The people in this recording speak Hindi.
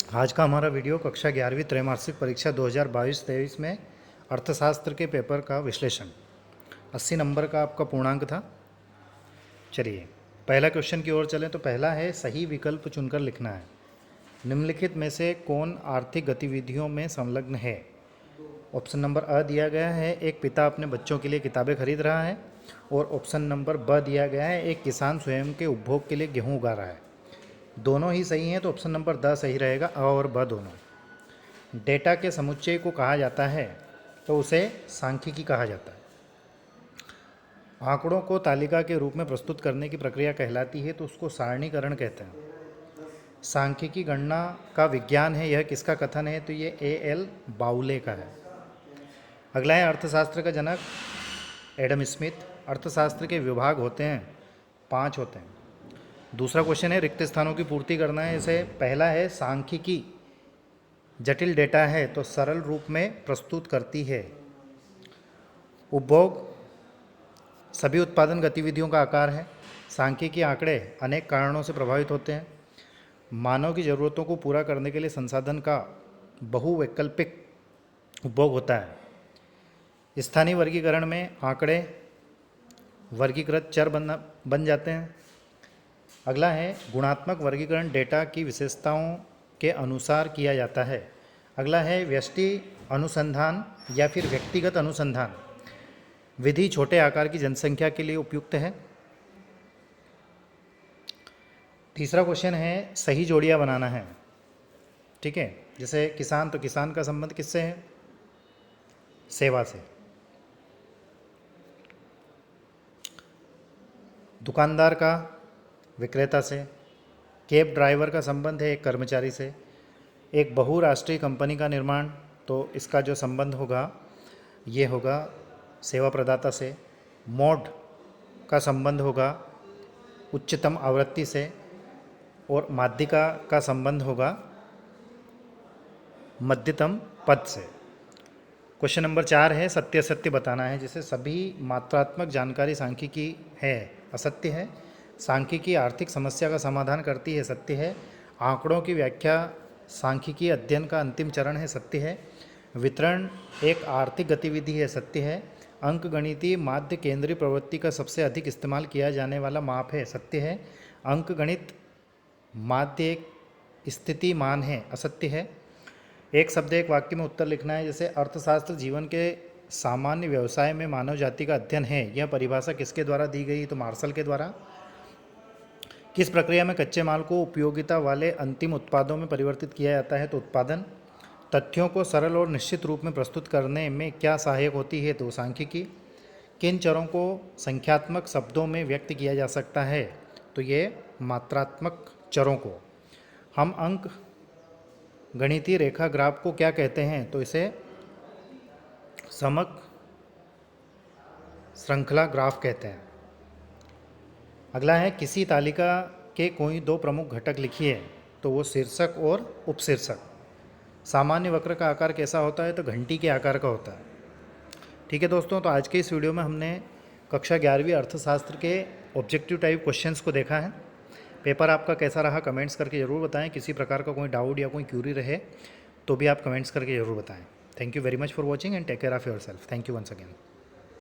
आज का हमारा वीडियो कक्षा 11वीं त्रैमासिक परीक्षा 2022-23 में अर्थशास्त्र के पेपर का विश्लेषण 80 नंबर का आपका पूर्णांक था। चलिए पहला क्वेश्चन की ओर चलें तो पहला है सही विकल्प चुनकर लिखना है। निम्नलिखित में से कौन आर्थिक गतिविधियों में संलग्न है? ऑप्शन नंबर अ दिया गया है, एक पिता अपने बच्चों के लिए किताबें खरीद रहा है, और ऑप्शन नंबर ब दिया गया है, एक किसान स्वयं के उपभोग के लिए गेहूँ उगा रहा है। दोनों ही सही हैं तो ऑप्शन नंबर द सही रहेगा, अ और ब दोनों। डेटा के समुच्चय को कहा जाता है तो उसे सांख्यिकी कहा जाता है। आंकड़ों को तालिका के रूप में प्रस्तुत करने की प्रक्रिया कहलाती है तो उसको सारणीकरण कहते हैं। सांख्यिकी गणना का विज्ञान है, यह किसका कथन है? तो ये ए.एल. बाउले का है। अगला है अर्थशास्त्र का जनक एडम स्मिथ। अर्थशास्त्र के विभाग होते हैं 5 होते हैं। दूसरा क्वेश्चन है रिक्त स्थानों की पूर्ति करना है। इसे पहला है सांख्यिकी जटिल डेटा है तो सरल रूप में प्रस्तुत करती है। उपभोग सभी उत्पादन गतिविधियों का आकार है। सांख्यिकी आंकड़े अनेक कारणों से प्रभावित होते हैं। मानव की ज़रूरतों को पूरा करने के लिए संसाधन का बहुवैकल्पिक उपभोग होता है। स्थानीय वर्गीकरण में आंकड़े वर्गीकृत चर बन जाते हैं। अगला है गुणात्मक वर्गीकरण डेटा की विशेषताओं के अनुसार किया जाता है। अगला है व्यष्टि अनुसंधान या फिर व्यक्तिगत अनुसंधान विधि छोटे आकार की जनसंख्या के लिए उपयुक्त है। तीसरा क्वेश्चन है सही जोड़ियां बनाना है। ठीक है, जैसे किसान तो किसान का संबंध किससे है? सेवा से। दुकानदार का विक्रेता से। कैब ड्राइवर का संबंध है एक कर्मचारी से। एक बहुराष्ट्रीय कंपनी का निर्माण तो इसका जो संबंध होगा ये होगा सेवा प्रदाता से। मोड का संबंध होगा उच्चतम आवृत्ति से, और माध्यिका का संबंध होगा मध्यतम पद से। क्वेश्चन नंबर 4 है सत्य असत्य बताना है। जैसे सभी मात्रात्मक जानकारी सांख्यिकी है, असत्य है। सांख्यिकी आर्थिक समस्या का समाधान करती है, सत्य है। आंकड़ों की व्याख्या सांख्यिकी अध्ययन का अंतिम चरण है, सत्य है। वितरण एक आर्थिक गतिविधि है, सत्य है। अंकगणितीय माध्य केंद्रीय प्रवृत्ति का सबसे अधिक इस्तेमाल किया जाने वाला माप है, सत्य है। अंकगणित माध्य एक स्थिति मान है, असत्य है। एक शब्द एक वाक्य में उत्तर लिखना है। जैसे अर्थशास्त्र जीवन के सामान्य व्यवसाय में मानव जाति का अध्ययन है, यह परिभाषा किसके द्वारा दी गई? तो मार्शल के द्वारा। किस प्रक्रिया में कच्चे माल को उपयोगिता वाले अंतिम उत्पादों में परिवर्तित किया जाता है? तो उत्पादन। तथ्यों को सरल और निश्चित रूप में प्रस्तुत करने में क्या सहायक होती है? तो सांख्यिकी। किन चरों को संख्यात्मक शब्दों में व्यक्त किया जा सकता है? तो ये मात्रात्मक चरों को। हम अंक गणितीय रेखा ग्राफ को क्या कहते हैं? तो इसे समक श्रृंखला ग्राफ कहते हैं। अगला है किसी तालिका के कोई दो प्रमुख घटक लिखिए, तो वो शीर्षक और उपशीर्षक। सामान्य वक्र का आकार कैसा होता है? तो घंटी के आकार का होता है। ठीक है दोस्तों, तो आज के इस वीडियो में हमने कक्षा 11वीं अर्थशास्त्र के ऑब्जेक्टिव टाइप क्वेश्चंस को देखा है। पेपर आपका कैसा रहा कमेंट्स करके ज़रूर बताएं। किसी प्रकार का कोई डाउट या कोई क्यूरी रहे तो भी आप कमेंट्स करके ज़रूर बताएं। Thank you very much for watching and take care of yourself. Thank you once again.